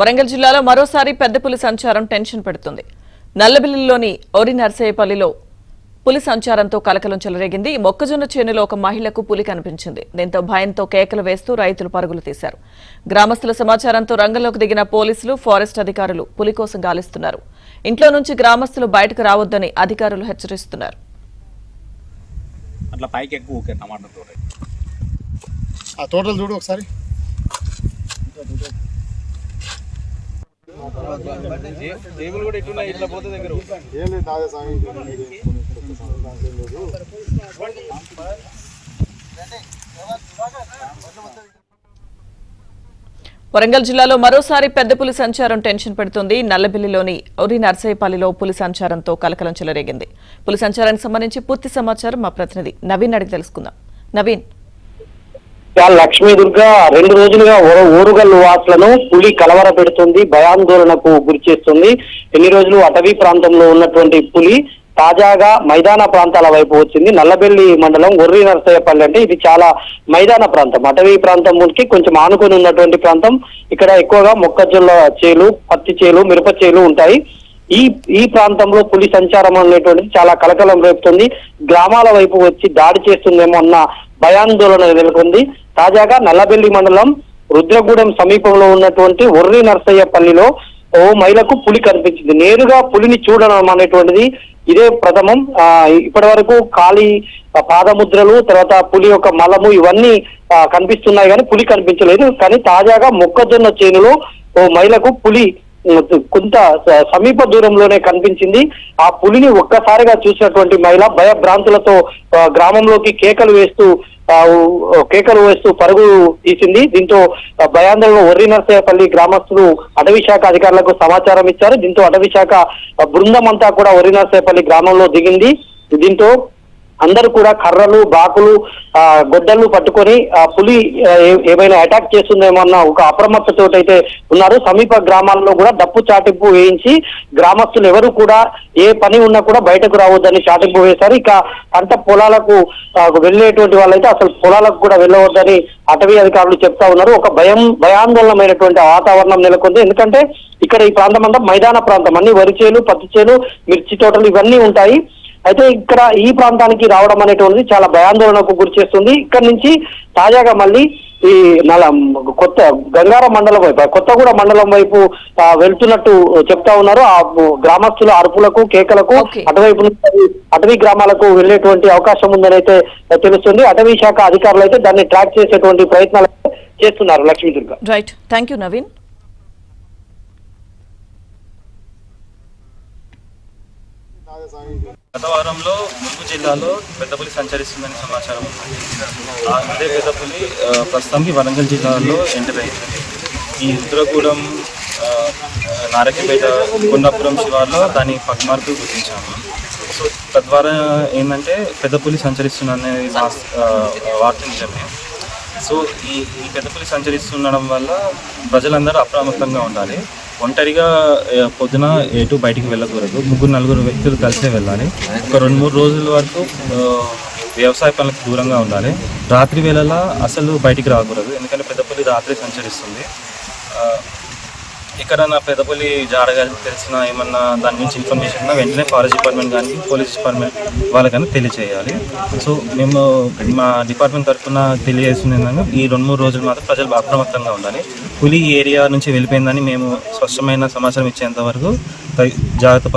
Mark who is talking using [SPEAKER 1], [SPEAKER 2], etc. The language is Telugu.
[SPEAKER 1] వరంగల్ జిల్లాలో మరోసారి పెద్ద పులి సంచారం టెన్షన్ పెడుతుంది. నల్లబెల్లిలోని ఓరి నర్సయ్యపల్లిలో పులి సంచారంతో కలకలం చెలరేగింది. మొక్కజొన్న చేనులో ఒక మహిళకు పులి కనిపించింది. దీంతో భయంతో కేకలు వేస్తూ రైతులు పరుగులు తీశారు. గ్రామస్తుల సమాచారంతో రంగంలోకి దిగిన పోలీసులు, ఫారెస్ట్ అధికారులు పులి కోసం గాలిస్తున్నారు. ఇంట్లో నుంచి గ్రామస్తులు బయటకు రావద్దని అధికారులు హెచ్చరిస్తున్నారు. వరంగల్ జిల్లాలో మరోసారి పెద్ద పులి సంచారం టెన్షన్ పెడుతుంది. నల్లబెల్లిలోని ఓరి నర్సయ్యపల్లిలో పులి సంచారంతో కలకలం చెలరేగింది. పులి సంచారానికి సంబంధించి పూర్తి సమాచారం మా ప్రతినిధి నవీన్ అడిగి తెలుసుకుందాం. నవీన్,
[SPEAKER 2] లక్ష్మీదుర్గ 2 రోజులుగా ఓరుగల్లు వాసులను పులి కలవర పెడుతుంది, భయాందోళనకు గురి చేస్తుంది. ఎన్ని రోజులు అటవీ ప్రాంతంలో ఉన్నటువంటి పులి తాజాగా మైదాన ప్రాంతాల వైపు వచ్చింది. నల్లబెల్లి మండలం ఒర్రి నర్సయ్యపల్లి అంటే ఇది చాలా మైదాన ప్రాంతం, అటవీ ప్రాంతంకి కొంచెం ఆనుకొని ఉన్నటువంటి ప్రాంతం. ఇక్కడ ఎక్కువగా మొక్కజొన్న చేలు, పత్తి చేలు, మిరప చేలు ఉంటాయి. ఈ ప్రాంతంలో పులి సంచారం అనేటువంటిది చాలా కలకలం రేపుతుంది. గ్రామాల వైపు వచ్చి దాడి చేస్తుందేమో అన్న భయాందోళన నెలకొంది. తాజాగా నల్లబెల్లి మండలం రుద్రగూడెం సమీపంలో ఉన్నటువంటి ఒర్రి నర్సయ్యపల్లిలో ఓ మహిళకు పులి కనిపించింది. నేరుగా పులిని చూడడం అనేటువంటిది ఇదే ప్రథమం. ఇప్పటి వరకు ఖాళీ పాదముద్రలు, తర్వాత పులి యొక్క మలము ఇవన్నీ కనిపిస్తున్నాయి కానీ పులి కనిపించలేదు. కానీ తాజాగా మొక్కజొన్న చేనులో ఓ మహిళకు పులి కొంత సమీప దూరంలోనే కనిపించింది. ఆ పులిని ఒక్కసారిగా చూసినటువంటి మహిళ భయభ్రాంతులతో గ్రామంలోకి కేకలు వేస్తూ పరుగు తీసింది. దీంతో భయాందోళన ఒర్రి నర్సయ్యపల్లి గ్రామస్తులు అటవీ శాఖ అధికారులకు సమాచారం ఇచ్చారు. దీంతో అటవీ శాఖ బృందం అంతా కూడా ఒర్రి నర్సయ్యపల్లి గ్రామంలో దిగింది. దీంతో అందరూ కూడా కర్రలు, బాకులు, గొడ్డలు పట్టుకొని పులి ఏమైనా అటాక్ చేస్తుందేమో అన్న ఒక అప్రమత్తతోటైతే ఉన్నారు. సమీప గ్రామాల్లో కూడా డప్పు చాటింపు వేయించి గ్రామస్తులు ఎవరు కూడా ఏ పని ఉన్నా కూడా బయటకు రావద్దని చాటింపు వేశారు. ఇక పంట పొలాలకు వెళ్ళేటువంటి వాళ్ళైతే అసలు పొలాలకు కూడా వెళ్ళవద్దని అటవీ అధికారులు చెప్తా ఉన్నారు. ఒక భయాందోళనమైనటువంటి వాతావరణం నెలకొంది. ఎందుకంటే ఇక్కడ ఈ ప్రాంతం అంతా మైదాన ప్రాంతం, అన్ని వరి చేలు, పత్తి చేలు, మిర్చి తోటలు ఇవన్నీ ఉంటాయి. అయితే ఇక్కడ ఈ ప్రాంతానికి రావడం అనేటువంటిది చాలా భయాందోళనకు గురి చేస్తుంది. ఇక్కడ నుంచి తాజాగా మళ్ళీ ఈ కొత్త గంగారం మండలం వైపు, కొత్తగూడ మండలం వైపు వెళ్తున్నట్టు చెప్తా ఉన్నారు. ఆ గ్రామస్తుల అరుపులకు, కేకలకు అటువైపు అటవీ గ్రామాలకు వెళ్లేటువంటి అవకాశం ఉందని అయితే తెలుస్తుంది. అటవీ శాఖ అధికారులు అయితే దాన్ని ట్రాక్ చేసేటువంటి ప్రయత్నాలు చేస్తున్నారు. Lakshmi Durga.
[SPEAKER 1] Right, thank you Naveen.
[SPEAKER 3] గత వారంలో ములుగు జిల్లాలో పెద్ద పులి సంచరిస్తుందని సమాచారం ఉంది. అదే పెద్ద పులి ప్రస్తుతానికి వరంగల్ జిల్లాలో ఎంటర్ అయింది. ఈ రుద్రగూడెం, నారకిపేట, కొండాపురం శివార్లో దాని పగ్మార్కు గుర్తించాము. సో తద్వారా ఏంటంటే పెద్ద పులి సంచరిస్తుందనే వార్త నిజమే. సో ఈ పెద్ద పులి సంచరిస్తుండడం వల్ల ప్రజలందరూ అప్రమత్తంగా ఉండాలి. ఒంటరిగా పొద్దున ఎటు బయటికి వెళ్ళకూడదు. 3-4 వ్యక్తులు కలిసే వెళ్ళాలి. ఒక 2-3 రోజుల వరకు వ్యవసాయ పనులకు దూరంగా ఉండాలి. రాత్రి వేళలా అసలు బయటికి రాకూడదు, ఎందుకంటే పెద్దపల్లి రాత్రి సంచరిస్తుంది. ఎక్కడన్నా పెద్దపల్లి జాడగా తెలిసిన ఏమన్నా దాని గురించి ఇన్ఫర్మేషన్ ఉన్నా వెంటనే ఫారెస్ట్ డిపార్ట్మెంట్ కానీ పోలీస్ డిపార్ట్మెంట్ వాళ్ళకన్నా తెలియచేయాలి. సో మేము మా డిపార్ట్మెంట్ తరఫున తెలియజేస్తుంది ఏంటంటే ఈ 2-3 రోజులు మాత్రం ప్రజలు అప్రమత్తంగా ఉండాలి. పులి ఏరియా నుంచి వెళ్ళిపోయిందని మేము స్పష్టమైన సమాచారం ఇచ్చేంత వరకు జాగ్రత్త